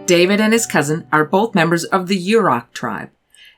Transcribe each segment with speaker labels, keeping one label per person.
Speaker 1: David and his cousin are both members of the Yurok tribe,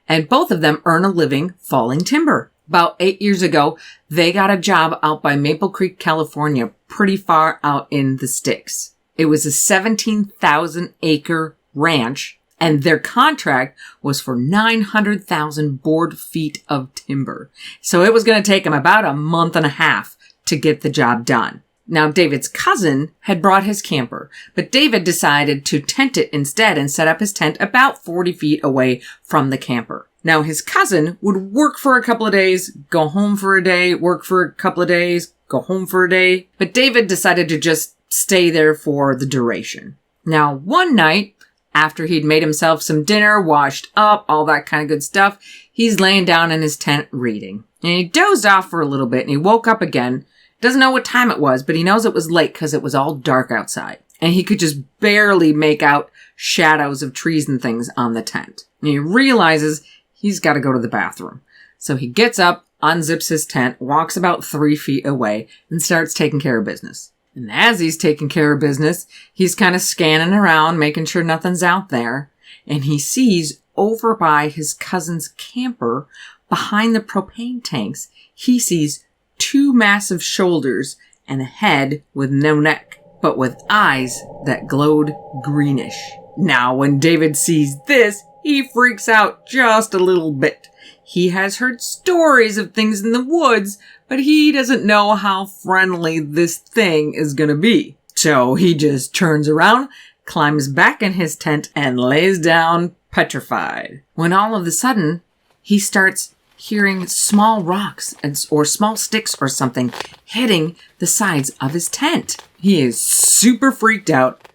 Speaker 1: and both of them earn a living falling timber. About 8 years ago, they got a job out by Maple Creek, California, pretty far out in the sticks. It was a 17,000-acre ranch, and their contract was for 900,000 board feet of timber. So it was going to take them about a month and a half to get the job done. Now, David's cousin had brought his camper, but David decided to tent it instead and set up his tent about 40 feet away from the camper. Now, his cousin would work for a couple of days, go home for a day, work for a couple of days, go home for a day, but David decided to just stay there for the duration. Now, one night, after he'd made himself some dinner, washed up, all that kind of good stuff, he's laying down in his tent reading. And he dozed off for a little bit and he woke up again. Doesn't know what time it was, but he knows it was late because it was all dark outside. And he could just barely make out shadows of trees and things on the tent. And he realizes he's got to go to the bathroom. So he gets up, unzips his tent, walks about 3 feet away, and starts taking care of business. And as he's taking care of business, he's kind of scanning around, making sure nothing's out there. And he sees over by his cousin's camper, behind the propane tanks, he sees 2 massive shoulders and a head with no neck, but with eyes that glowed greenish. Now, when David sees this, he freaks out just a little bit. He has heard stories of things in the woods, but he doesn't know how friendly this thing is going to be. So he just turns around, climbs back in his tent, and lays down petrified. When all of a sudden, he starts hearing small rocks or small sticks or something hitting the sides of his tent. He is super freaked out,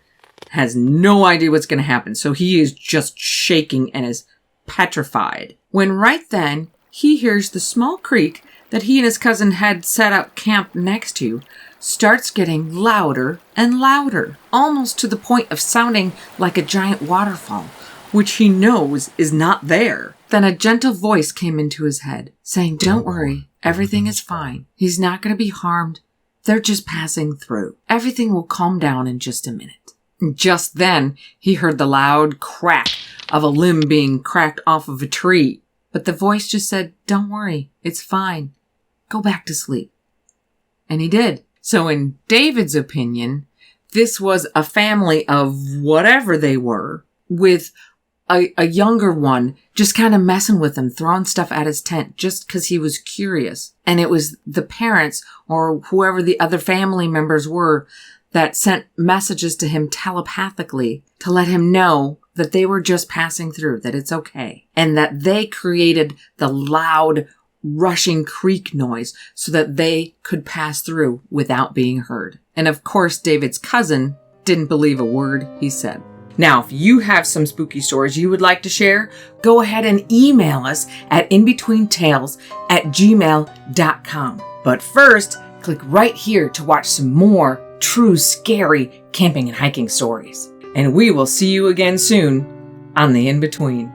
Speaker 1: has no idea what's going to happen. So he is just shaking and is petrified. When right then, he hears the small creek that he and his cousin had set up camp next to starts getting louder and louder, almost to the point of sounding like a giant waterfall, which he knows is not there. Then a gentle voice came into his head, saying, "Don't worry, everything is fine. He's not going to be harmed. They're just passing through. Everything will calm down in just a minute." And just then, he heard the loud crack of a limb being cracked off of a tree. But the voice just said, "Don't worry, it's fine. Go back to sleep." And he did. So in David's opinion, this was a family of whatever they were, with a younger one just kind of messing with him, throwing stuff at his tent just because he was curious. And it was the parents or whoever the other family members were that sent messages to him telepathically to let him know that they were just passing through, that it's okay. And that they created the loud, rushing creek noise so that they could pass through without being heard. And of course, David's cousin didn't believe a word he said. Now, if you have some spooky stories you would like to share, go ahead and email us at inbetweentales@gmail.com. But first, click right here to watch some more true scary camping and hiking stories. And we will see you again soon on the In-Between.